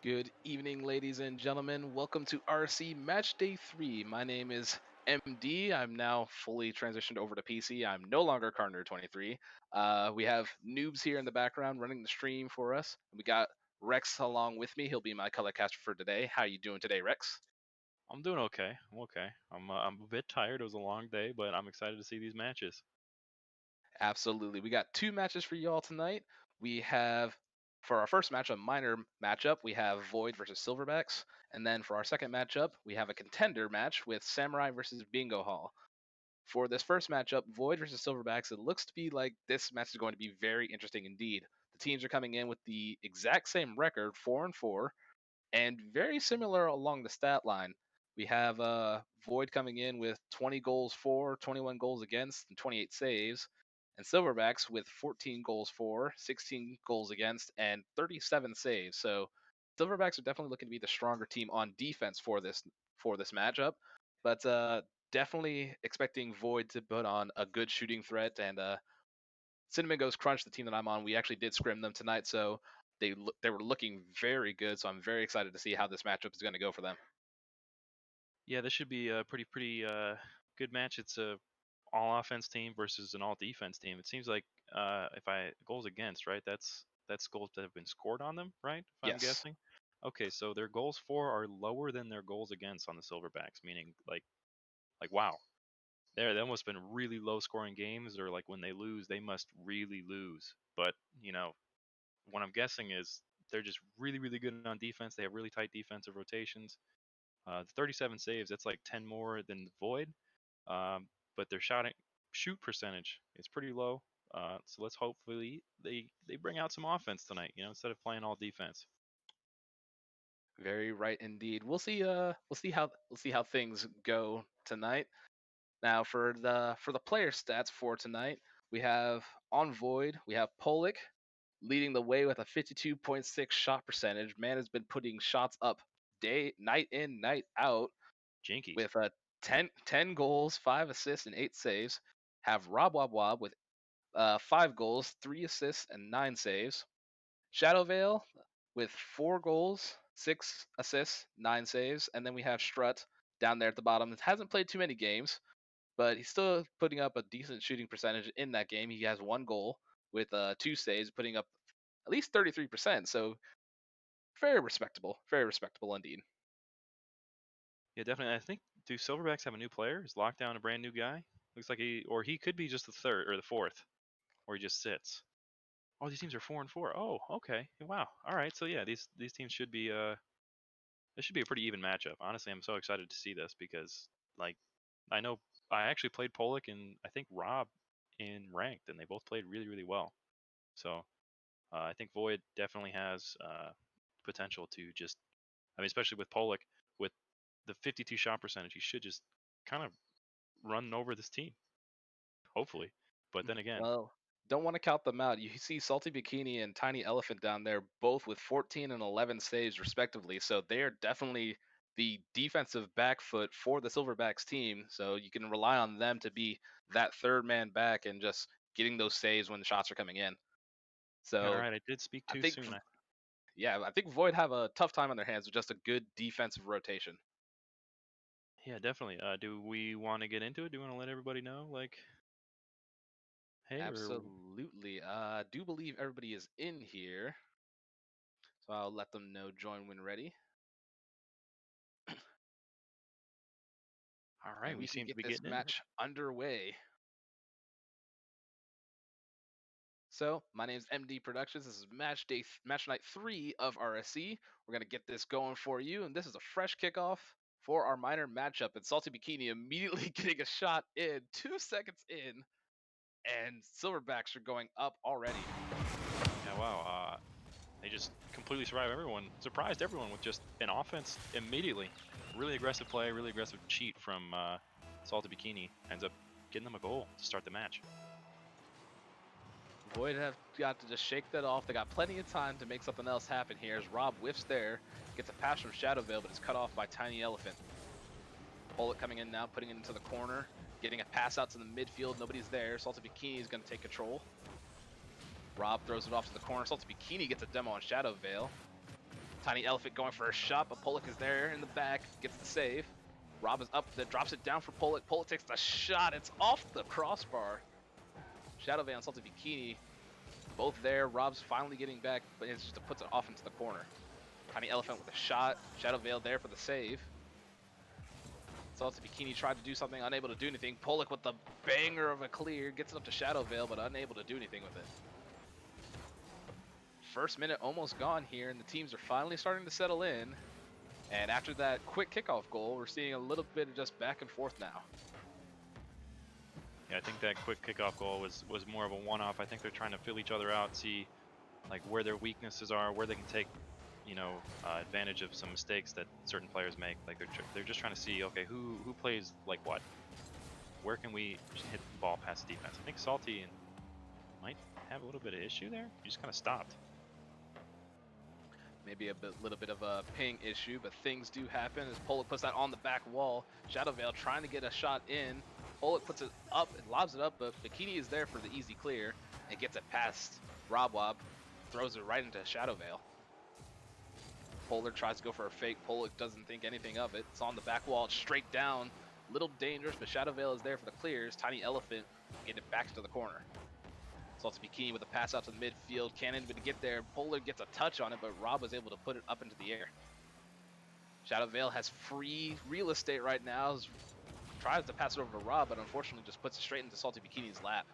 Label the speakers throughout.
Speaker 1: Good evening, ladies and gentlemen. Welcome to RSC Match Day 3. My name is MD. I'm now fully transitioned over to PC. I'm no longer Carner23. We have noobs here in the background running the stream for us. We got Rex along with me. He'll be my color caster for today. How you doing today, Rex?
Speaker 2: I'm doing okay. I'm okay. I'm a bit tired. It was a long day, but I'm excited to see these matches.
Speaker 1: Absolutely. We got two matches for y'all tonight. We have, for our first match, a minor matchup, we have Void versus Silverbacks. And then for our second matchup, we have a contender match with Samurai versus Bingo Hall. For this first matchup, Void versus Silverbacks, it looks to be like this match is going to be very interesting indeed. The teams are coming in with the exact same record, 4-4, and very similar along the stat line. We have Void coming in with 20 goals for, 21 goals against, and 28 saves, and Silverbacks with 14 goals for, 16 goals against, and 37 saves. So Silverbacks are definitely looking to be the stronger team on defense for this matchup, but definitely expecting Void to put on a good shooting threat. And Cinnamon Ghost Crunch, the team that I'm on, we actually did scrim them tonight, so they were looking very good. So I'm very excited to see how this matchup is going to go for them.
Speaker 2: Yeah, this should be a pretty good match. It's a all offense team versus an all defense team. It seems like if I goals against, right? That's goals that have been scored on them, right? If I'm
Speaker 1: Yes.
Speaker 2: guessing. Okay, so their goals for are lower than their goals against on the Silverbacks, meaning like wow. That must have been really low scoring games, or like when they lose, they must really lose. But what I'm guessing is they're just really good on defense. They have really tight defensive rotations. The 37 saves, that's like 10 more than the Void, but their shoot percentage is pretty low. So let's hopefully they bring out some offense tonight. Instead of playing all defense.
Speaker 1: Very right indeed. We'll see how things go tonight. Now for the player stats for tonight, we have on Void, we have Pollock leading the way with a 52.6 shot percentage. Man has been putting shots up night in, night out
Speaker 2: Jinkies.
Speaker 1: with 10 goals, 5 assists, and 8 saves. Have Rob Wob Wob with 5 goals, 3 assists, and 9 saves. Shadow Veil with 4 goals, 6 assists, 9 saves. And then we have Strut down there at the bottom. Hasn't played too many games, but he's still putting up a decent shooting percentage in that game. He has 1 goal with 2 saves, putting up at least 33%. So very respectable indeed.
Speaker 2: Yeah, definitely. I think do Silverbacks have a new player? Is Lockdown a brand new guy? Looks like he could be just the third or the fourth, or he just sits. Oh, these teams are 4-4. Oh, okay. Wow. All right. So yeah, these teams should be this should be a pretty even matchup. Honestly, I'm so excited to see this because, like, I know I actually played Pollock and I think Rob in ranked, and they both played really well. So I think Void definitely has potential to just, I mean, especially with Pollock with the 52 shot percentage, he should just kind of run over this team, hopefully. But then again,
Speaker 1: Well, don't want to count them out. You see Salty Bikini and Tiny Elephant down there, both with 14 and 11 saves respectively. So they are definitely the defensive back foot for the Silverbacks team. So you can rely on them to be that third man back and just getting those saves when the shots are coming in.
Speaker 2: yeah, all
Speaker 1: So
Speaker 2: right, I did speak
Speaker 1: I
Speaker 2: too
Speaker 1: think,
Speaker 2: soon.
Speaker 1: yeah, I think Void have a tough time on their hands with just a good defensive rotation.
Speaker 2: Yeah, definitely. Do we want to get into it? Do you want to let everybody know, like, hey, or
Speaker 1: Absolutely. I do believe everybody is in here. So I'll let them know join when ready.
Speaker 2: all right,
Speaker 1: And
Speaker 2: we
Speaker 1: we can
Speaker 2: seem to
Speaker 1: get
Speaker 2: be
Speaker 1: this
Speaker 2: getting into it.
Speaker 1: match underway. So, my name is MD Productions. This is match night 3 of RSC. We're going to get this going for you, and this is a fresh kickoff for our minor matchup. And Salty Bikini immediately getting a shot in, 2 seconds in, and Silverbacks are going up already.
Speaker 2: Yeah, wow. They just completely surprised everyone with just an offense immediately. Really aggressive play, really aggressive cheat from Salty Bikini. Ends up getting them a goal to start the match.
Speaker 1: Void have got to just shake that off. They got plenty of time to make something else happen here as Rob whiffs there, gets a pass from Shadow Veil, but is cut off by Tiny Elephant. Bullet coming in now, putting it into the corner, getting a pass out to the midfield. Nobody's there. Salty Bikini is going to take control. Rob throws it off to the corner. Salty Bikini gets a demo on Shadow Veil. Tiny Elephant going for a shot, but Pollock is there in the back, gets the save. Rob is up, then drops it down for Pollock. Pollock takes the shot. It's off the crossbar. Shadow Veil and Salty Bikini both there. Rob's finally getting back, but it's just puts it off into the corner. Tiny Elephant with a shot. Shadow Veil there for the save. Salty Bikini tried to do something, unable to do anything. Pollock with the banger of a clear, gets it up to Shadow Veil, but unable to do anything with it. First minute almost gone here, and the teams are finally starting to settle in. And after that quick kickoff goal, we're seeing a little bit of just back and forth now.
Speaker 2: Yeah, I think that quick kickoff goal was more of a one-off. I think they're trying to fill each other out, see like where their weaknesses are, where they can take, advantage of some mistakes that certain players make. Like they're just trying to see, okay, who plays like what? Where can we hit the ball past the defense? I think Salty might have a little bit of issue there. He just kind of stopped.
Speaker 1: Maybe a little bit of a ping issue, but things do happen as Pollock puts that on the back wall. Shadow Veil trying to get a shot in. Pollock puts it up and lobs it up, but Bikini is there for the easy clear and gets it past Rob Wob, throws it right into Shadow Veil. Pollock tries to go for a fake. Pollock doesn't think anything of it. It's on the back wall, straight down. Little dangerous, but Shadow Veil is there for the clears. Tiny Elephant get it back to the corner. Salty Bikini with a pass out to the midfield. Can't even get there. Pollock gets a touch on it, but Rob was able to put it up into the air. Shadow Veil has free real estate right now. Tries to pass it over to Rob, but unfortunately just puts it straight into Salty Bikini's lap.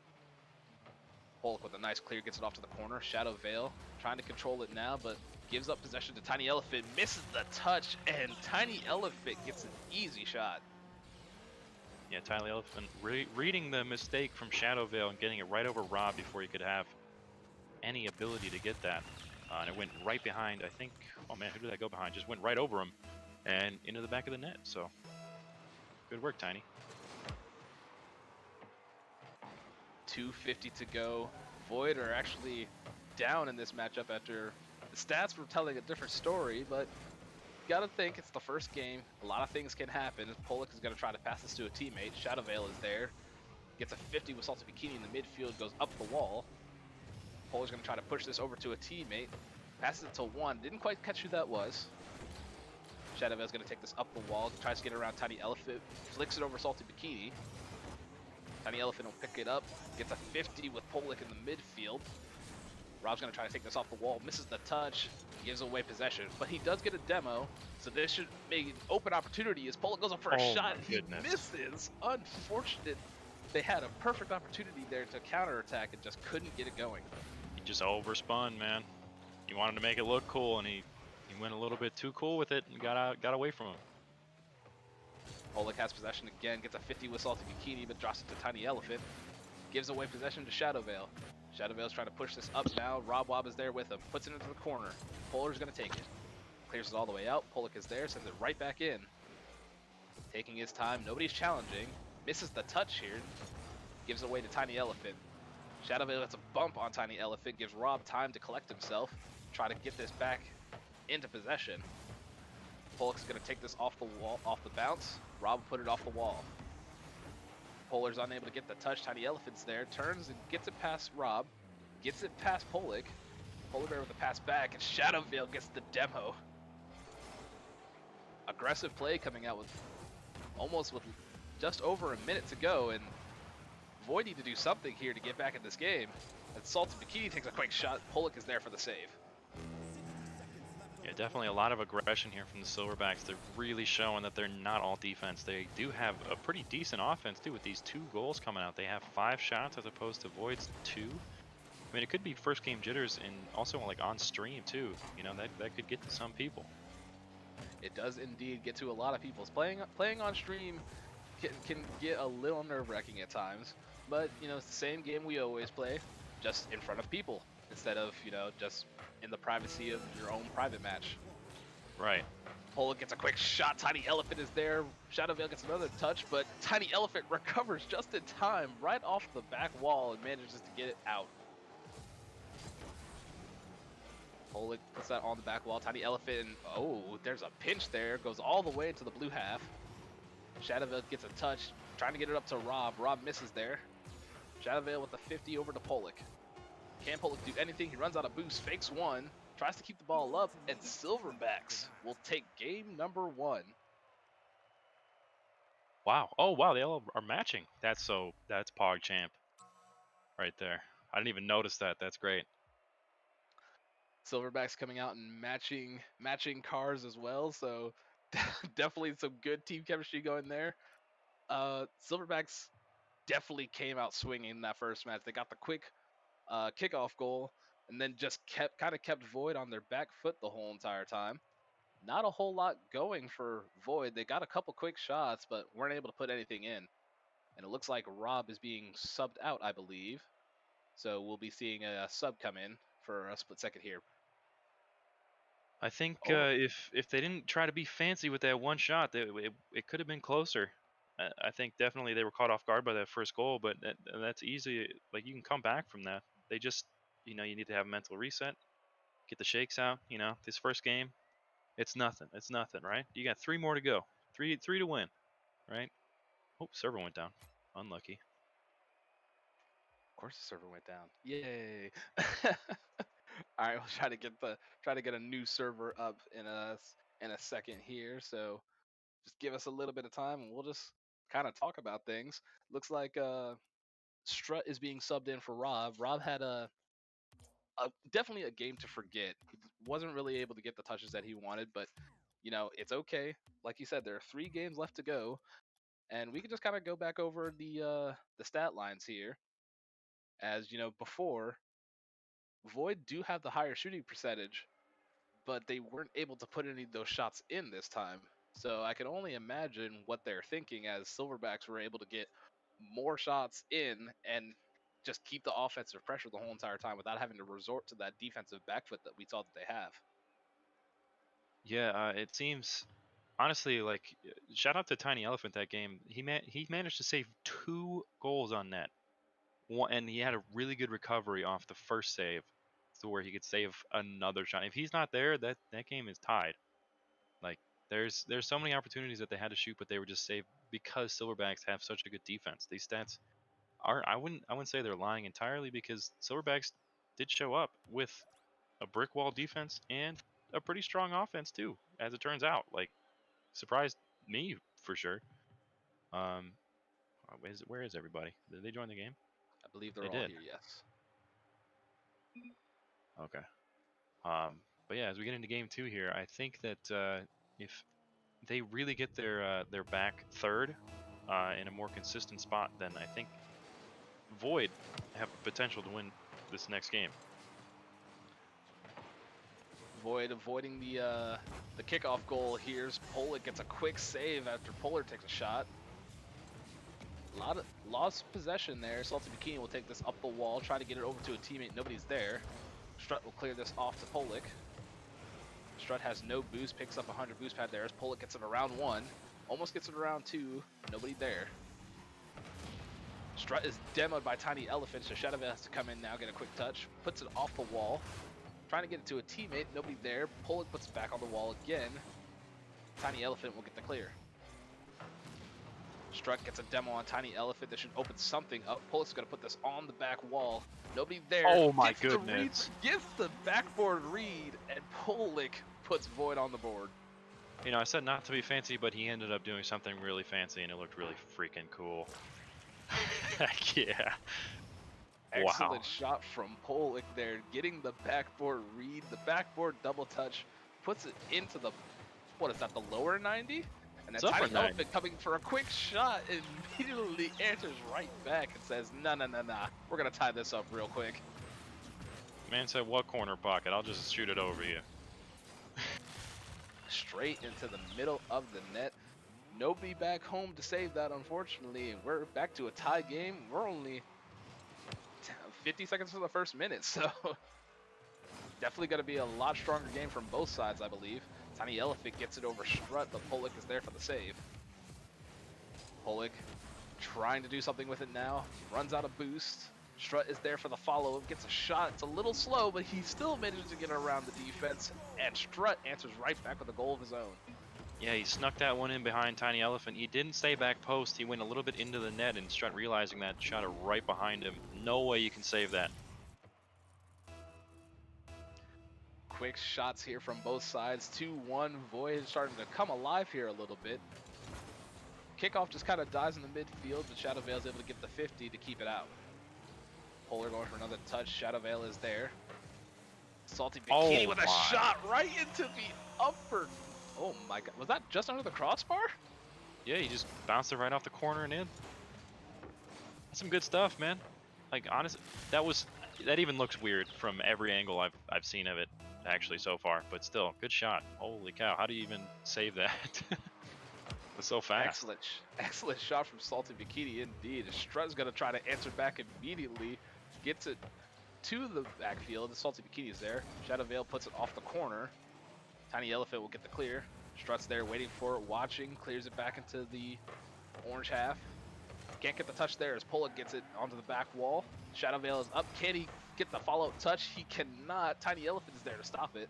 Speaker 1: Pollock with a nice clear gets it off to the corner. Shadow Veil trying to control it now, but gives up possession to Tiny Elephant. Misses the touch, and Tiny Elephant gets an easy shot.
Speaker 2: Yeah, Tiny Elephant reading the mistake from Shadow Veil and getting it right over Rob before he could have any ability to get that. And it went right behind, I think, oh man, who did that go behind? Just went right over him and into the back of the net. So, good work, Tiny.
Speaker 1: 2:50 to go. Void are actually down in this matchup after the stats were telling a different story, but gotta think it's the first game. A lot of things can happen. Pollock is gonna try to pass this to a teammate. Shadow Veil is there. Gets a 50 with Salty Bikini in the midfield, goes up the wall. Pollock's gonna try to push this over to a teammate. Passes it to one. Didn't quite catch who that was. Shadow Veil's gonna take this up the wall. Tries to get around Tiny Elephant. Flicks it over Salty Bikini. Tiny Elephant will pick it up. Gets a 50 with Pollock in the midfield. Rob's going to try to take this off the wall, misses the touch, gives away possession, but he does get a demo, so this should make an open opportunity as Pollock goes up for a shot. He misses. Unfortunate. They had a perfect opportunity there to counterattack and just couldn't get it going.
Speaker 2: He just overspun, man. He wanted to make it look cool, and he went a little bit too cool with it and got away from him.
Speaker 1: Pollock has possession again, gets a 50 with Salty Bikini, but drops it to Tiny Elephant. Gives away possession to Shadow Veil. Shadow Veil's trying to push this up now. Rob Wob is there with him. Puts it into the corner. Pollar's going to take it. Clears it all the way out. Pollock is there. Sends it right back in. Taking his time. Nobody's challenging. Misses the touch here. Gives it away to Tiny Elephant. Shadow Veil gets a bump on Tiny Elephant. Gives Rob time to collect himself. Try to get this back into possession. Pollock's going to take this off the wall, off the bounce. Rob put it off the wall. Pollar's unable to get the touch. Tiny Elephant's there. Turns and gets it past Rob. Gets it past Pollock. Polar Bear with the pass back, and Shadow Veil gets the demo. Aggressive play coming out with just over a minute to go, and Void need to do something here to get back in this game. And Salty Bikini takes a quick shot. Pollock is there for the save.
Speaker 2: Yeah, definitely a lot of aggression here from the Silverbacks. They're really showing that they're not all defense. They do have a pretty decent offense, too, with these 2 goals coming out. They have 5 shots as opposed to Void's 2. I mean, it could be first game jitters and also like on stream, too. You know, that could get to some people.
Speaker 1: It does indeed get to a lot of people. Playing on stream can get a little nerve-wracking at times. But, you know, it's the same game we always play, just in front of people, instead of, you know, just in the privacy of your own private match.
Speaker 2: Right.
Speaker 1: Pollock gets a quick shot. Tiny Elephant is there. Shadow Veil gets another touch, but Tiny Elephant recovers just in time, right off the back wall, and manages to get it out. Pollock puts that on the back wall. Tiny Elephant, and oh, there's a pinch there. Goes all the way into the blue half. Shadow Veil gets a touch, trying to get it up to Rob. Rob misses there. Shadow Veil with the 50 over to Pollock. Can Pollock do anything? He runs out of boost, fakes one, tries to keep the ball up, and Silverbacks will take game number 1.
Speaker 2: Wow. Oh, wow. They all are matching. That's PogChamp right there. I didn't even notice that. That's great.
Speaker 1: Silverbacks coming out and matching cars as well, so definitely some good team chemistry going there. Silverbacks definitely came out swinging in that first match. They got the quick kickoff goal, and then just kept Void on their back foot the whole entire time. Not a whole lot going for Void. They got a couple quick shots, but weren't able to put anything in. And it looks like Rob is being subbed out, I believe. So we'll be seeing a sub come in for a split second here.
Speaker 2: I think
Speaker 1: Over.
Speaker 2: if they didn't try to be fancy with that one shot, it could have been closer. I think definitely they were caught off guard by that first goal, but that's easy. Like, you can come back from that. They just, you need to have a mental reset, get the shakes out. This first game, it's nothing. It's nothing, right? You got 3 more to go. Three to win, right? Oh, server went down. Unlucky.
Speaker 1: Of course, the server went down. Yay! All right, we'll try to get a new server up in a second here. So just give us a little bit of time, and we'll just kind of talk about things. Looks like Strut is being subbed in for Rob. Rob had definitely a game to forget. He wasn't really able to get the touches that he wanted, but it's okay. Like you said, there are 3 games left to go, and we can just kind of go back over the stat lines here. As before, Void do have the higher shooting percentage, but they weren't able to put any of those shots in this time. So I can only imagine what they're thinking as Silverbacks were able to get more shots in and just keep the offensive pressure the whole entire time without having to resort to that defensive back foot that we saw that they have.
Speaker 2: Yeah, it seems honestly like shout out to Tiny Elephant that game. He managed to save 2 goals on net. One, and he had a really good recovery off the first save, to where he could save another shot. If he's not there, that game is tied. Like, there's so many opportunities that they had to shoot, but they were just saved because Silverbacks have such a good defense. These stats are I wouldn't say they're lying entirely, because Silverbacks did show up with a brick wall defense and a pretty strong offense too, as it turns out. Like, surprised me for sure. Where is everybody? Did they join the game?
Speaker 1: I believe they're
Speaker 2: They
Speaker 1: all
Speaker 2: did.
Speaker 1: here, yes.
Speaker 2: Okay. But yeah, as we get into game 2 here, I think that if they really get their back third in a more consistent spot, then I think Void have potential to win this next game.
Speaker 1: Void avoiding the kickoff goal. Here's Pollock gets a quick save after Polar takes a shot. A lot of lost possession there. Salty Bikini will take this up the wall, try to get it over to a teammate. Nobody's there. Strut will clear this off to Pollock. Strut has no boost, picks up 100 boost pad there as Pollock gets it around 1. Almost gets it around 2. Nobody there. Strut is demoed by Tiny Elephant, so Shadow has to come in now, get a quick touch. Puts it off the wall. Trying to get it to a teammate. Nobody there. Pollock puts it back on the wall again. Tiny Elephant will get the clear. Strut gets a demo on Tiny Elephant. That should open something up. Pollock's going to put this on the back wall. Nobody there.
Speaker 2: Oh my
Speaker 1: gets
Speaker 2: goodness.
Speaker 1: Gets the backboard read, and Pollock puts Void on the board.
Speaker 2: I said not to be fancy, but he ended up doing something really fancy, and it looked really freaking cool. Heck yeah.
Speaker 1: Excellent
Speaker 2: Wow.
Speaker 1: shot from Pollock there, getting the backboard read, the backboard double touch, puts it into the, what is that, the lower 90? And then Tiny Elephant coming for a quick shot immediately answers right back and says, nah, we're going to tie this up real quick.
Speaker 2: Man said, what corner pocket? I'll just shoot it over you.
Speaker 1: Straight into the middle of the net. Nobody back home to save that, unfortunately. We're back to a tie game. We're only 50 seconds for the first minute, so definitely going to be a lot stronger game from both sides, I believe. Tiny Elephant gets it over Strut, but Pollock is there for the save. Pollock trying to do something with it now. Runs out of boost. Strut is there for the follow. Gets a shot. It's a little slow, but he still manages to get around the defense. And Strut answers right back with a goal of his own.
Speaker 2: Yeah, he snuck that one in behind Tiny Elephant. He didn't stay back post. He went a little bit into the net, and Strut, realizing that, shot it right behind him. No way you can save that.
Speaker 1: quick shots here from both sides. 2-1. Void starting to come alive here a little bit. Kickoff just kind of dies in the midfield, but Shadow Veil is able to get the 50 to keep it out. Polar going for another touch. Shadow Veil is there. Salty Bikini with a shot right into the upper. Oh my god. Was that just under the crossbar?
Speaker 2: Yeah, he just bounced it right off the corner and in. That's some good stuff, man. Like, honestly, that even looks weird from every angle I've seen of it, actually, so far. But still, good shot. Holy cow, how do you even save that? It's so fast.
Speaker 1: Excellent shot from Salty Bikini indeed. Strut's gonna try to answer back immediately. Gets it to the backfield. The Salty Bikini is there. Shadow Veil puts it off the corner. Tiny Elephant will get the clear. Strut's there waiting for it, watching. Clears it back into the orange half. Can't get the touch there as Pollock gets it onto the back wall. Shadow Veil is up. Can he get the follow-up touch? He cannot. Tiny Elephant is there to stop it.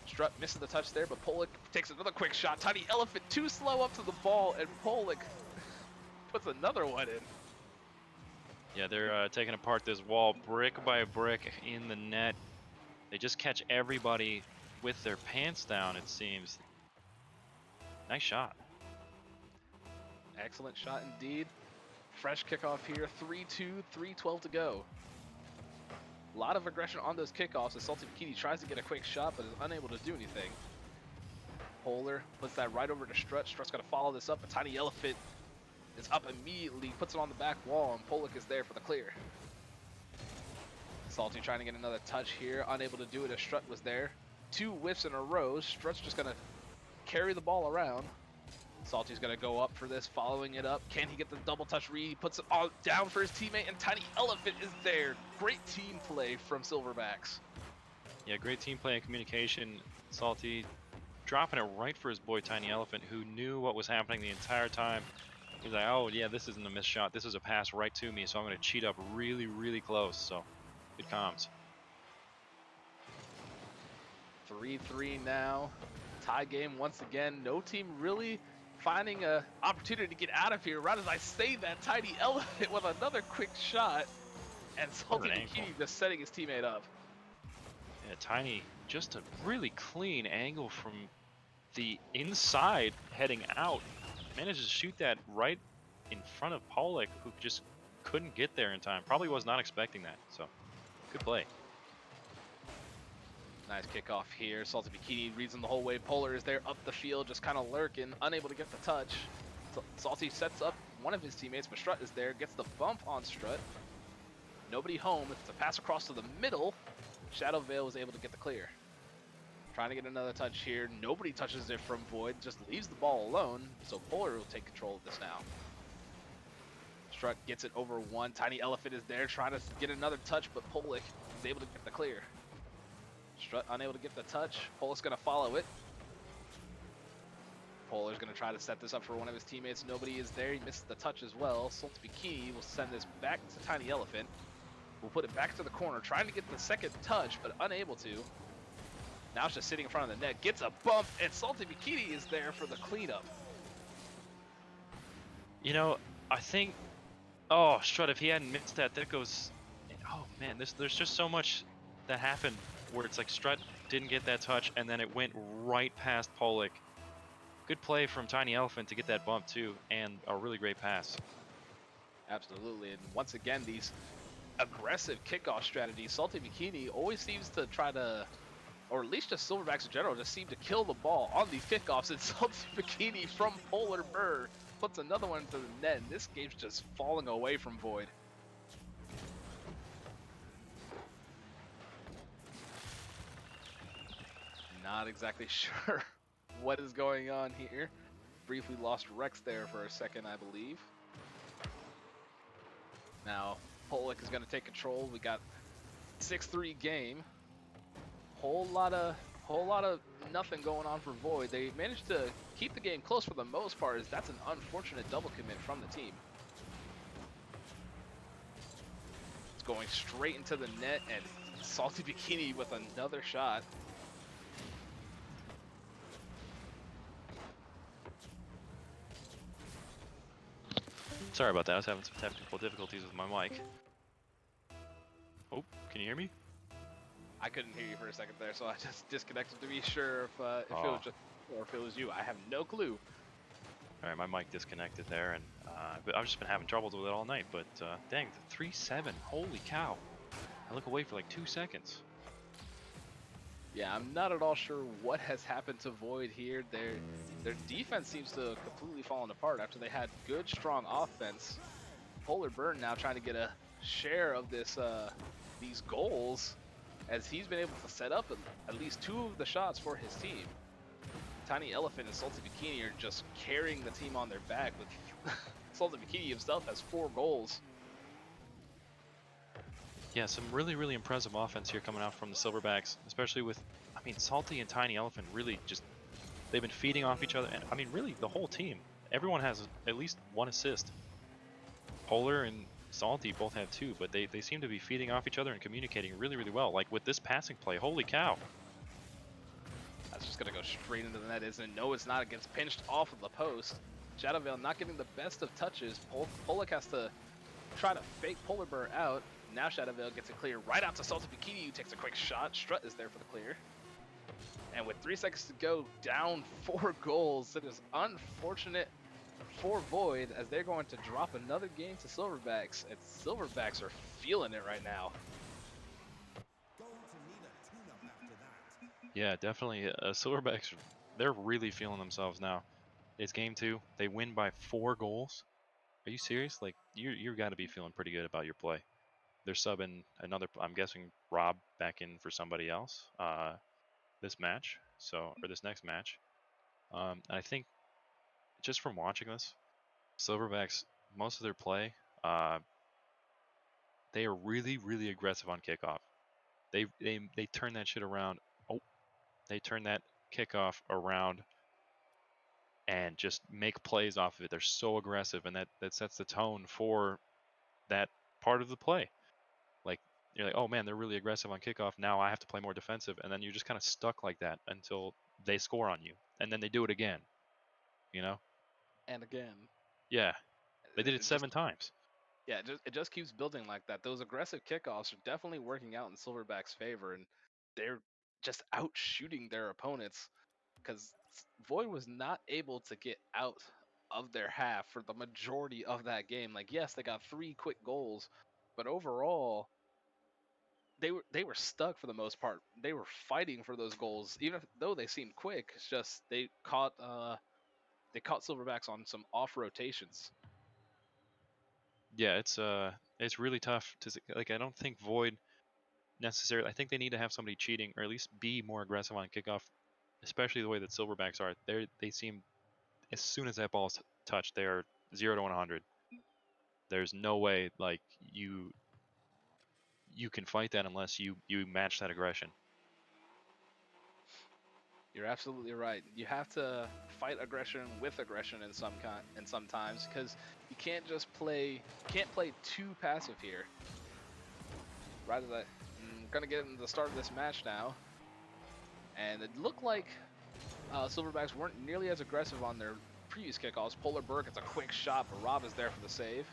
Speaker 1: Strut misses the touch there, but Pollock takes another quick shot. Tiny Elephant too slow up to the ball, and Pollock puts another one in.
Speaker 2: Yeah, they're taking apart this wall brick by brick in the net. They just catch everybody with their pants down, it seems. Nice shot.
Speaker 1: Excellent shot indeed. Fresh kickoff here. 3-2, 3:12 to go. A lot of aggression on those kickoffs as Salty Bikini tries to get a quick shot but is unable to do anything. Polar puts that right over to Strut. Strut's going to follow this up, but Tiny Elephant is up immediately, puts it on the back wall, and Pollock is there for the clear. Salty trying to get another touch here, unable to do it as Strut was there. 2 whiffs in a row. Strut's just going to carry the ball around. Salty's going to go up for this, following it up. Can he get the double touch read? He puts it all down for his teammate, and Tiny Elephant is there. Great team play from Silverbacks.
Speaker 2: Yeah, great team play and communication. Salty dropping it right for his boy Tiny Elephant, who knew what was happening the entire time. He's like, oh yeah, this isn't a missed shot. This is a pass right to me, so I'm going to cheat up really, really close. So, good comms.
Speaker 1: 3-3 now. Tie game once again. No team really finding an opportunity to get out of here. Right as I say that, Tiny Elephant with another quick shot, and Salty Bikini just setting his teammate up.
Speaker 2: Yeah, Tiny, just a really clean angle from the inside heading out. Manages to shoot that right in front of Pollock, who just couldn't get there in time. Probably was not expecting that, so good play.
Speaker 1: Nice kickoff here. Salty Bikini reads him the whole way. Polar is there up the field, just kind of lurking, unable to get the touch. Salty sets up one of his teammates, but Strut is there, gets the bump on Strut. Nobody home. It's a pass across to the middle. Shadow Veil was able to get the clear. Trying to get another touch here. Nobody touches it from Void, just leaves the ball alone. So Polar will take control of this now. Strut gets it over one. Tiny Elephant is there trying to get another touch, but Pollock is able to get the clear. Strut unable to get the touch. Pollock's going to follow it. Polar's going to try to set this up for one of his teammates. Nobody is there. He misses the touch as well. Salty Bikini will send this back to Tiny Elephant. We'll put it back to the corner, trying to get the second touch, but unable to. Now it's just sitting in front of the net. Gets a bump, and Salty Bikini is there for the cleanup.
Speaker 2: You know, I think... Oh, Strut, if he hadn't missed that, that goes... Oh, man, there's just so much that happened where it's like Strut didn't get that touch, and then it went right past Pollock. Good play from Tiny Elephant to get that bump, too, and a really great pass.
Speaker 1: Absolutely, and once again, these aggressive kickoff strategies, Salty Bikini always seems to try to, or at least just Silverbacks in general, just seem to kill the ball on these kickoffs, and Salty Bikini from Polar Burr puts another one into the net, and this game's just falling away from Void. Not exactly sure what is going on here. Briefly lost Rex there for a second, I believe. Now, Pollock is going to take control. We got 6-3 game. Whole lot of nothing going on for Void. They managed to keep the game close for the most part, as that's an unfortunate double commit from the team. It's going straight into the net, and Salty Bikini with another shot.
Speaker 2: Sorry about that, I was having some technical difficulties with my mic. Oh, can you hear me?
Speaker 1: I couldn't hear you for a second there, so I just disconnected to be sure if it was
Speaker 2: Oh,
Speaker 1: just or if it was you. I have no clue.
Speaker 2: all right, my mic disconnected there, and but I've just been having troubles with it all night. But dang, the 3-7, holy cow! I look away for like 2 seconds.
Speaker 1: Yeah, I'm not at all sure what has happened to Void here. Their defense seems to have completely fallen apart after they had good, strong offense. Polar Burn now trying to get a share of this these goals as he's been able to set up at least 2 of the shots for his team. Tiny Elephant and Salty Bikini are just carrying the team on their back with Salty Bikini himself has 4 goals.
Speaker 2: Yeah, some really impressive offense here coming out from the Silverbacks, especially with, I mean, Salty and Tiny Elephant really just, they've been feeding off each other, and I mean, really, the whole team. Everyone has at least 1 assist. Polar and Salty both have 2, but they seem to be feeding off each other and communicating really well. Like with this passing play, holy cow.
Speaker 1: That's just going to go straight into the net, isn't it? No, it's not. It gets pinched off of the post. Shadowvale not getting the best of touches. Polak has to try to fake Polar Bear out. Now Shadowvale gets it clear right out to Salty Bikini, who takes a quick shot. Strut is there for the clear. And with 3 seconds to go, down 4 goals. It is unfortunate for Void as they're going to drop another game to Silverbacks. And Silverbacks are feeling it right now.
Speaker 2: Yeah, definitely. Silverbacks, they're really feeling themselves now. It's game 2. They win by 4 goals. Are you serious? Like, you got to be feeling pretty good about your play. They're subbing another, I'm guessing, Rob back in for somebody else this match, or this next match. And I think just from watching this, Silverbacks, most of their play, they are really aggressive on kickoff. They turn that shit around. Oh, they turn that kickoff around and just make plays off of it. They're so aggressive, and that sets the tone for that part of the play. Like, you're like, oh man, they're really aggressive on kickoff. Now I have to play more defensive, and then you're just kind of stuck like that until they score on you, and then they do it again. You know?
Speaker 1: And again,
Speaker 2: Yeah, they did it
Speaker 1: it just
Speaker 2: 7 times.
Speaker 1: yeah, it just keeps building like that. Those aggressive kickoffs are definitely working out in Silverback's favor, and they're just out shooting their opponents because Void was not able to get out of their half for the majority of that game. Like, yes, they got 3 quick goals, but overall, they were stuck for the most part. They were fighting for those goals, even though they seemed quick. It's just they caught Silverbacks on some off rotations.
Speaker 2: Yeah, it's really tough like. I don't think Void necessarily. I think they need to have somebody cheating, or at least be more aggressive on kickoff, especially the way that Silverbacks are. They seem, as soon as that ball is touched, they are 0 to 100. There's no way like you can fight that unless you match that aggression.
Speaker 1: You're absolutely right. You have to fight aggression with aggression in sometimes because you can't play too passive here. Right as I'm gonna get into the start of this match now, and it looked like Silverbacks weren't nearly as aggressive on their previous kickoffs. Polar Burke gets a quick shot, but Rob is there for the save.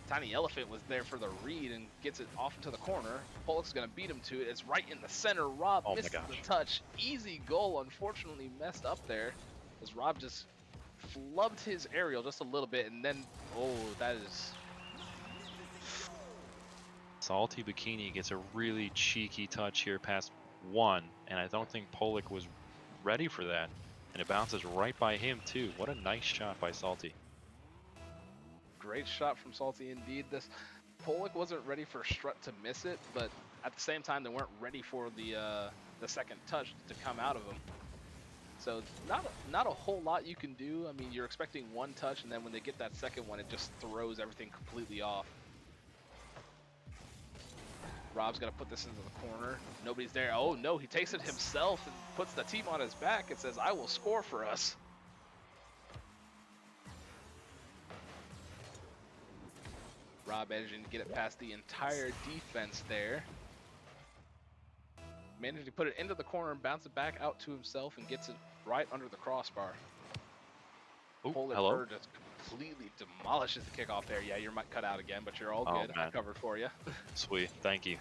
Speaker 1: Tiny Elephant was there for the read and gets it off into the corner. Pollock's going to beat him to it. It's right in the center. Rob
Speaker 2: Oh my
Speaker 1: misses the
Speaker 2: gosh.
Speaker 1: touch. Easy goal, unfortunately messed up there as Rob just flubbed his aerial just a little bit. And then, oh, that is...
Speaker 2: Salty Bikini gets a really cheeky touch here past 1, and I don't think Pollock was ready for that. And it bounces right by him too. What a nice shot by Salty.
Speaker 1: Great shot from Salty indeed. This Pollock wasn't ready for Strut to miss it, but at the same time, they weren't ready for the second touch to come out of him. So not a whole lot you can do. I mean, you're expecting 1 touch, and then when they get that second one, it just throws everything completely off. Rob's gonna put this into the corner. Nobody's there. Oh no, he takes it himself and puts the team on his back and says, "I will score for us." Rob managing to get it past the entire defense there. Managing to put it into the corner and bounce it back out to himself and gets it right under the crossbar.
Speaker 2: Oh,
Speaker 1: Polar
Speaker 2: hello.
Speaker 1: Bird just completely demolishes the kickoff there. Yeah, your mic cut out again, but you're all
Speaker 2: Oh
Speaker 1: good. I
Speaker 2: man,
Speaker 1: covered for you.
Speaker 2: sweet. Thank you.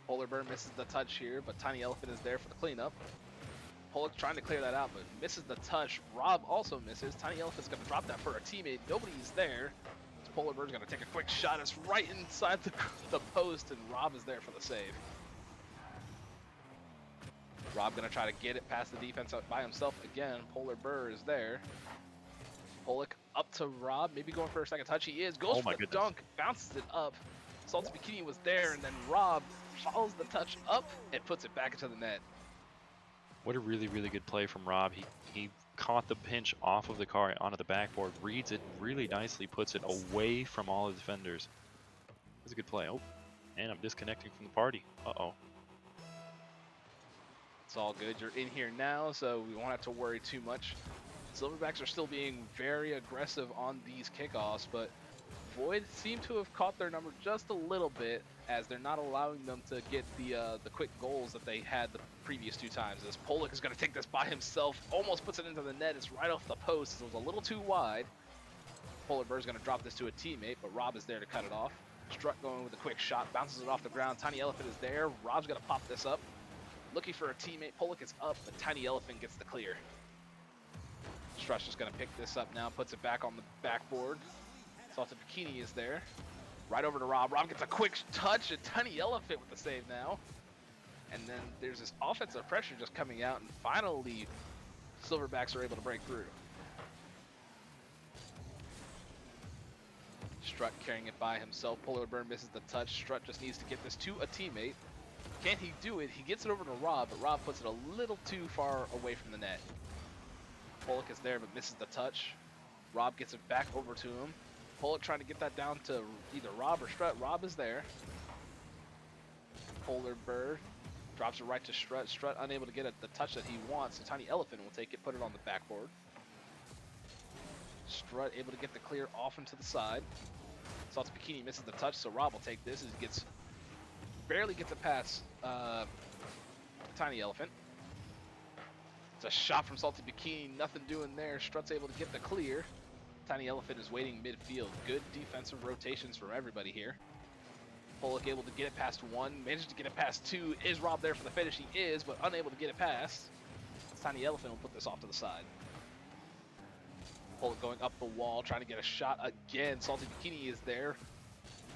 Speaker 1: Polar Bear misses the touch here, but Tiny Elephant is there for the cleanup. Pollock trying to clear that out, but misses the touch. Rob also misses. Tiny Elephant's going to drop that for a teammate. Nobody's there. Polar Bird's going to take a quick shot. It's right inside the post, and Rob is there for the save. Rob going to try to get it past the defense by himself again. Polar Burr is there. Pollock up to Rob, maybe going for a second touch. He is. Goes for the dunk, bounces it up. Salty Bikini was there, and then Rob follows the touch up and puts it back into the net.
Speaker 2: What a really, really good play from Rob. He caught the pinch off of the car onto the backboard, reads it really nicely, puts it away from all the defenders. It was a good play. Oh, and I'm disconnecting from the party. Uh-oh.
Speaker 1: It's all good. You're in here now, so we won't have to worry too much. Silverbacks are still being very aggressive on these kickoffs, but Void seem to have caught their number just a little bit, as they're not allowing them to get the quick goals that they had the previous two times. As Pollock is going to take this by himself, almost puts it into the net. It's right off the post. It was a little too wide. Polar Bird's going to drop this to a teammate, but Rob is there to cut it off. Strut going with a quick shot, bounces it off the ground. Tiny Elephant is there. Rob's going to pop this up. Looking for a teammate. Pollock is up, but Tiny Elephant gets the clear. Strut's just going to pick this up now, puts it back on the backboard. Salted Bikini is there. Right over to Rob. Rob gets a quick touch, and Tiny Elephant with the save now. And then there's this offensive pressure just coming out, and finally Silverbacks are able to break through. Strut carrying it by himself. Polar Burn misses the touch. Strut just needs to get this to a teammate. Can he do it? He gets it over to Rob, but Rob puts it a little too far away from the net. Pollock is there, but misses the touch. Rob gets it back over to him. Pollock trying to get that down to either Rob or Strut. Rob is there. Polar Bird drops it right to Strut. Strut unable to get the touch that he wants, so Tiny Elephant will take it, put it on the backboard. Strut able to get the clear off into the side. Salted Bikini misses the touch, so Rob will take this as he barely gets it past Tiny Elephant. It's a shot from Salty Bikini, nothing doing there. Strut's able to get the clear. Tiny Elephant is waiting midfield. Good defensive rotations from everybody here. Pollock able to get it past one, managed to get it past two. Is Rob there for the finish? He is, but unable to get it past. Tiny Elephant will put this off to the side. Pollock going up the wall, trying to get a shot again. Salty Bikini is there,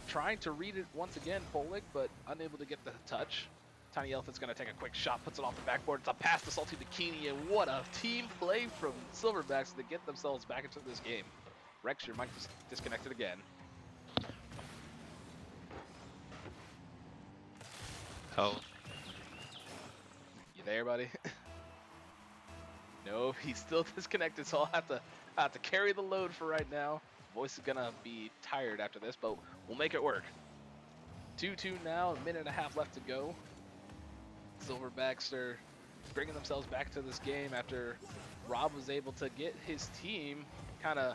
Speaker 1: trying to read it once again, Pollock, but unable to get the touch. Tiny Elephant's going to take a quick shot, puts it off the backboard. It's a pass to Salty Bikini, and what a team play from Silverbacks to get themselves back into this game. Rex, your mic just disconnected again.
Speaker 2: Oh.
Speaker 1: You there, buddy? No, he's still disconnected, so I'll have to carry the load for right now. Voice is going to be tired after this, but we'll make it work. 2-2 now, a minute and a half left to go. Silverbacks are bringing themselves back to this game after Rob was able to get his team kind of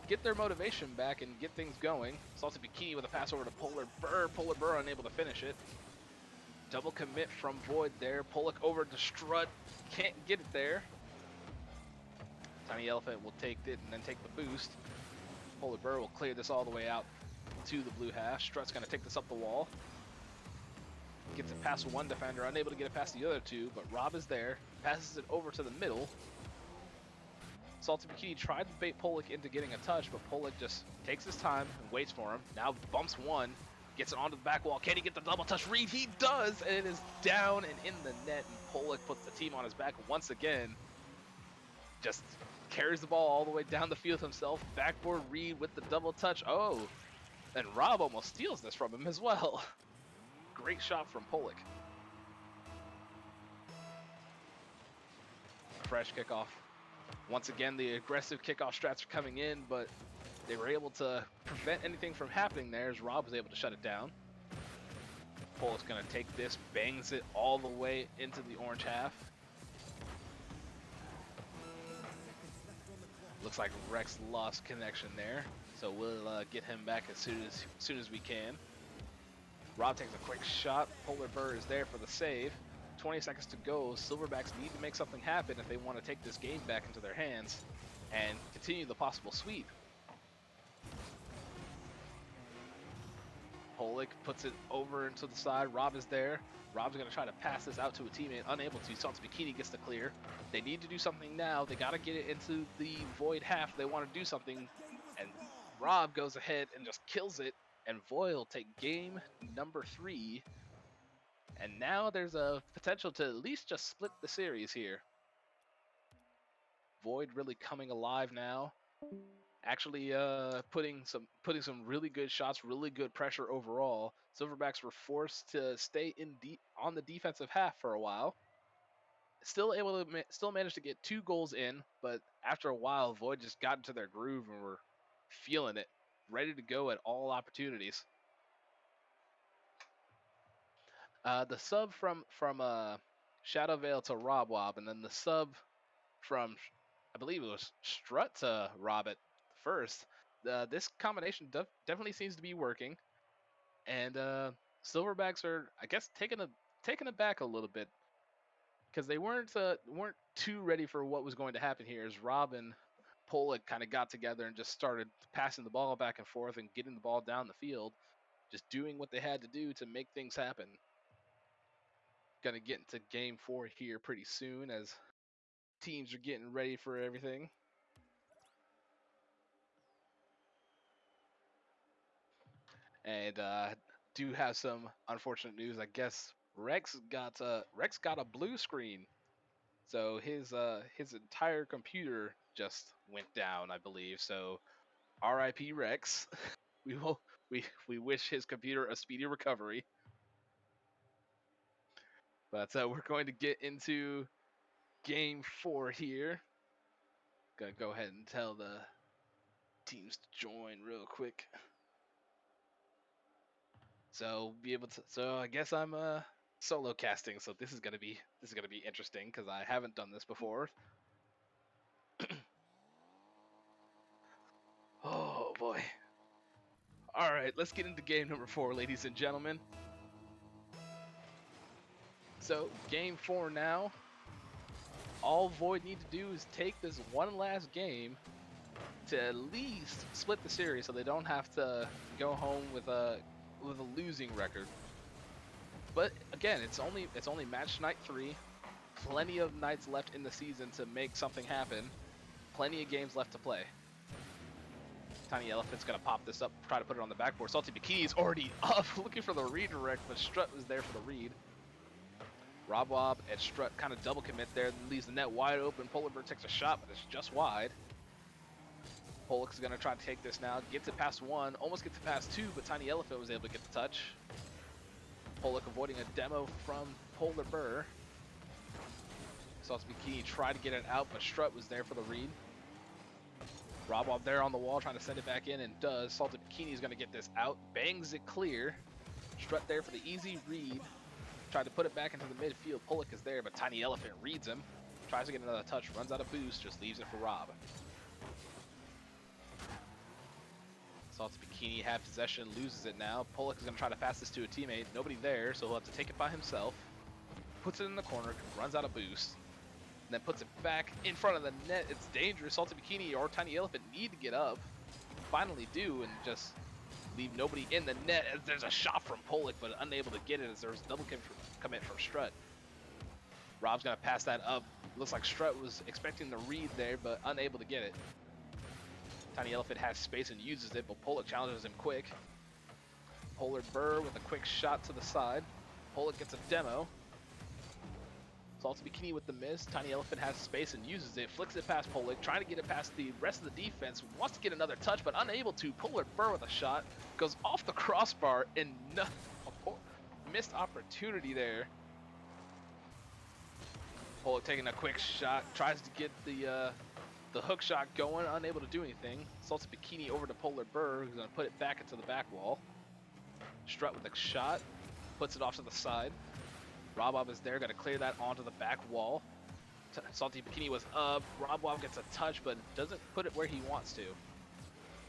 Speaker 1: get their motivation back and get things going. Salty Bikini with a pass over to Polar Burr. Polar Burr unable to finish it. Double commit from Void there. Pollock over to Strut. Can't get it there. Tiny Elephant will take it and then take the boost. Polar Burr will clear this all the way out to the blue hash. Strut's going to take this up the wall. Gets it past one defender, unable to get it past the other two, but Rob is there, passes it over to the middle. Salty Bikini tried to bait Pollock into getting a touch, but Pollock just takes his time and waits for him. Now bumps one, gets it onto the back wall. Can he get the double touch read? He does, and it is down and in the net, and Pollock puts the team on his back once again. Just carries the ball all the way down the field himself. Backboard read with the double touch. Oh, and Rob almost steals this from him as well. Great shot from Pollock. Fresh kickoff. Once again, the aggressive kickoff strats are coming in, but they were able to prevent anything from happening there as Rob was able to shut it down. Pollock's going to take this, bangs it all the way into the orange half. Looks like Rex lost connection there, so we'll get him back as soon as we can. Rob takes a quick shot. Polar Burr is there for the save. 20 seconds to go. Silverbacks need to make something happen if they want to take this game back into their hands and continue the possible sweep. Pollock puts it over into the side. Rob is there. Rob's going to try to pass this out to a teammate. Unable to. Salty Bikini gets the clear. They need to do something now. They got to get it into the void half. They want to do something. And Rob goes ahead and just kills it. And Void will take game number 3. And now there's a potential to at least just split the series here. Void really coming alive now. Actually putting some really good shots, really good pressure overall. Silverbacks were forced to stay on the defensive half for a while. Still managed to get 2 goals in, but after a while, Void just got into their groove and were feeling it, ready to go at all opportunities. The sub from Shadow Veil to Rob Wob, and then the sub from, I believe it was Strut to Rob at first. This combination definitely seems to be working, and Silverbacks are, I guess, taking it back a little bit because they weren't too ready for what was going to happen here. As Rob and Pollock kind of got together and just started passing the ball back and forth and getting the ball down the field, just doing what they had to do to make things happen. Gonna get into game 4 here pretty soon as teams are getting ready for everything. And do have some unfortunate news. I guess Rex got a blue screen, so his entire computer just went down, I believe. So R.I.P. Rex. we wish his computer a speedy recovery. But we're going to get into game 4 here. Gonna go ahead and tell the teams to join real quick. So I guess I'm solo casting, so this is gonna be interesting because I haven't done this before. Oh boy. All right, let's get into game number 4, ladies and gentlemen. So game 4 now. All Void need to do is take this one last game to at least split the series, so they don't have to go home with a losing record. But again, it's only match night 3. Plenty of nights left in the season to make something happen. Plenty of games left to play. Tiny Elephant's gonna pop this up, try to put it on the backboard. Salty Bikini's already up, looking for the redirect, but Strut was there for the read. Rob Wob and Strut kind of double commit there, leaves the net wide open. Polar Bird takes a shot, but it's just wide. Pollock's gonna try to take this now, gets it past 1, almost gets it past 2, but Tiny Elephant was able to get the touch. Pollock avoiding a demo from Polar Burr. Salty Bikini tried to get it out, but Strut was there for the read. Rob Wob there on the wall trying to send it back in, and does. Salted Bikini is going to get this out, bangs it clear. Strut there for the easy read. Tried to put it back into the midfield. Pollock is there, but Tiny Elephant reads him. Tries to get another touch, runs out of boost, just leaves it for Rob. Salted Bikini had possession, loses it now. Pollock is going to try to pass this to a teammate. Nobody there, so he'll have to take it by himself. Puts it in the corner, runs out of boost. And then puts it back in front of the net. It's dangerous. Salty Bikini or Tiny Elephant need to get up. Finally do, and just leave nobody in the net. As there's a shot from Pollock, but unable to get it as there's double commit from Strut. Rob's going to pass that up. Looks like Strut was expecting the read there, but unable to get it. Tiny Elephant has space and uses it, but Pollock challenges him quick. Polar Burr with a quick shot to the side. Pollock gets a demo. Salty Bikini with the miss. Tiny Elephant has space and uses it. Flicks it past Pollock, trying to get it past the rest of the defense. Wants to get another touch, but unable to. Polar Burr with a shot. Goes off the crossbar, and missed opportunity there. Pollock taking a quick shot. Tries to get the hook shot going. Unable to do anything. Salty Bikini over to Polar Burr, who's going to put it back into the back wall. Strut with a shot. Puts it off to the side. Rob Wob is there, going to clear that onto the back wall. Salty Bikini was up. Rob Wob gets a touch, but doesn't put it where he wants to.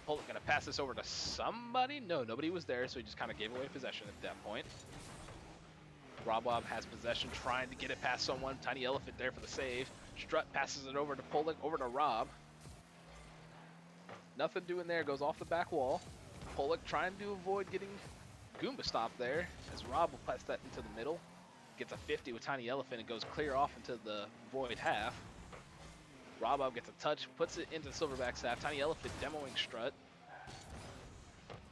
Speaker 1: Pollock going to pass this over to somebody. No, nobody was there, so he just kind of gave away possession at that point. Rob Wob has possession, trying to get it past someone. Tiny Elephant there for the save. Strut passes it over to Pollock, over to Rob. Nothing doing there, goes off the back wall. Pollock trying to avoid getting Goomba Stomp there, as Rob will pass that into the middle. Gets a 50 with Tiny Elephant and goes clear off into the Void half. Rob gets a touch, puts it into Silverback's half. Tiny Elephant demoing Strut.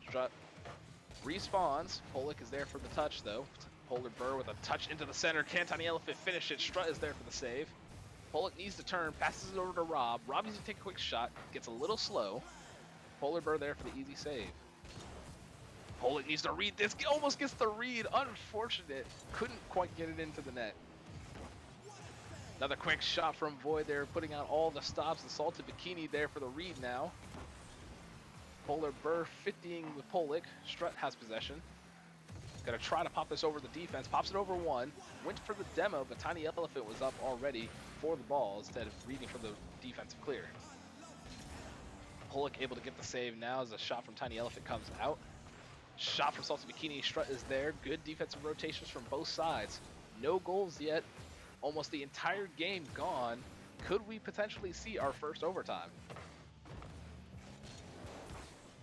Speaker 1: Strut respawns. Pollock is there for the touch, though. Polar Burr with a touch into the center. Can Tiny Elephant finish it? Strut is there for the save. Pollock needs to turn, passes it over to Rob. Rob needs to take a quick shot, gets a little slow. Polar Burr there for the easy save. Pollock needs to read this, almost gets the read. Unfortunate, couldn't quite get it into the net. Another quick shot from Void there, putting out all the stops. The Salted Bikini there for the read now. Polar Burr 50ing with Pollock. Strut has possession. Gonna try to pop this over the defense. Pops it over one. Went for the demo, but Tiny Elephant was up already for the ball instead of reading for the defensive clear. Pollock able to get the save now as a shot from Tiny Elephant comes out. Shot from Salted Bikini. Strut is there. Good defensive rotations from both sides. No goals yet. Almost the entire game gone. Could we potentially see our first overtime?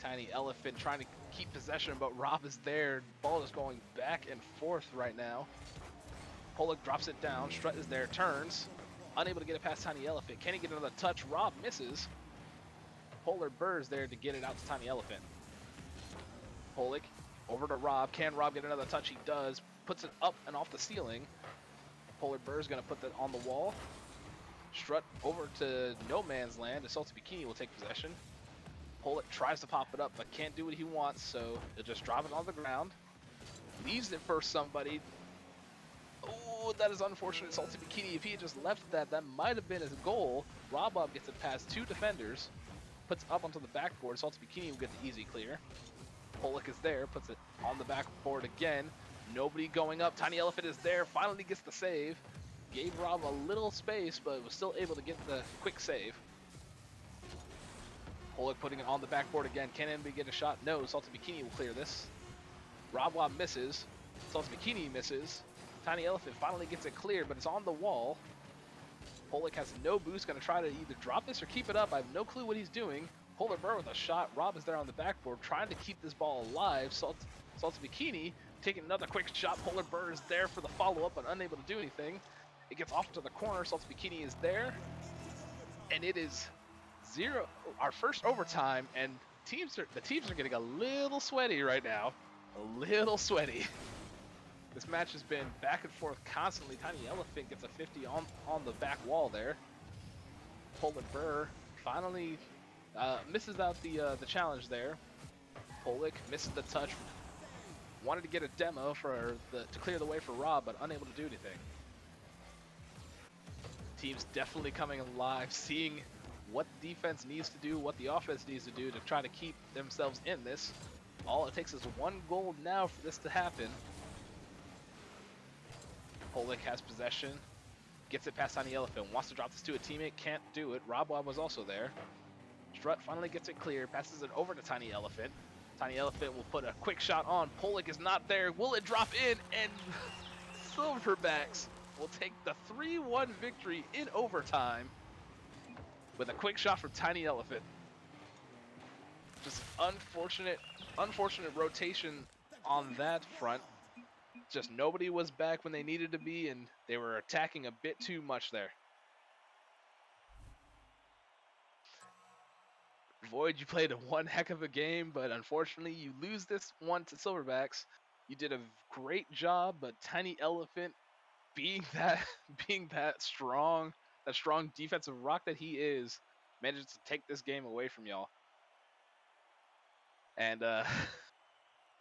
Speaker 1: Tiny Elephant trying to keep possession, but Rob is there. Ball is going back and forth right now. Pollock drops it down. Strut is there, turns. Unable to get it past Tiny Elephant. Can he get another touch? Rob misses. Polar Burr is there to get it out to Tiny Elephant. Pollock over to Rob. Can Rob get another touch? He does. Puts it up and off the ceiling. Polar Burr is going to put that on the wall. Strut over to no man's land. The Salty Bikini will take possession. Pollock tries to pop it up, but can't do what he wants, so he'll just drop it on the ground. Leaves it for somebody. Oh, that is unfortunate. Salty Bikini, if he had just left that, that might have been his goal. Rob gets it past two defenders. Puts up onto the backboard. Salty Bikini will get the easy clear. Pollock is there, puts it on the backboard again. Nobody going up. Tiny Elephant is there, finally gets the save. Gave Rob a little space, but was still able to get the quick save. Pollock putting it on the backboard again. Can anybody get a shot? No. Salty Bikini will clear this. Rob misses. Salty Bikini misses. Tiny Elephant finally gets it cleared, but it's on the wall. Pollock has no boost. Going to try to either drop this or keep it up. I have no clue what he's doing. Polar Burr with a shot. Rob is there on the backboard trying to keep this ball alive. Salty Bikini taking another quick shot. Polar Burr is there for the follow-up, but unable to do anything. It gets off to the corner. Salty Bikini is there. And it is our first overtime, and the teams are getting a little sweaty right now. A little sweaty. This match has been back and forth constantly. Tiny Elephant gets a 50 on the back wall there. Polar Burr finally misses out the challenge there. Pollock misses the touch. Wanted to get a demo to clear the way for Rob, but unable to do anything. Team's definitely coming alive, seeing what the defense needs to do, what the offense needs to do to try to keep themselves in this. All it takes is one goal now for this to happen. Pollock has possession, gets it past Tiny Elephant, wants to drop this to a teammate, can't do it. Rob was also there. Strut finally gets it clear, passes it over to Tiny Elephant. Tiny Elephant will put a quick shot on. Pollock is not there. Will it drop in? And Silverbacks will take the 3-1 victory in overtime with a quick shot from Tiny Elephant. Just unfortunate rotation on that front. Just nobody was back when they needed to be, and they were attacking a bit too much there. Void, you played one heck of a game, but unfortunately you lose this one to Silverbacks. You did a great job, but Tiny Elephant, being that strong defensive rock that he is, manages to take this game away from y'all. And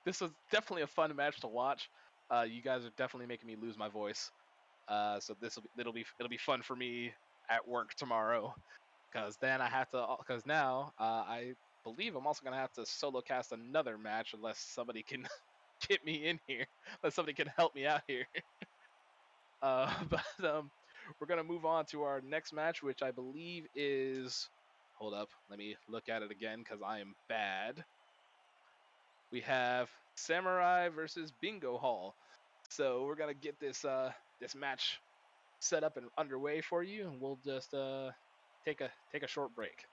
Speaker 1: this was definitely a fun match to watch. You guys are definitely making me lose my voice. So it'll be fun for me at work tomorrow, because now I believe I'm also gonna have to solo cast another match unless somebody can get me in here, unless somebody can help me out here. But we're gonna move on to our next match, which I believe is. Hold up, let me look at it again because I am bad. We have Samurai versus Bingo Hall. So we're gonna get this match set up and underway for you, and we'll just take a short break.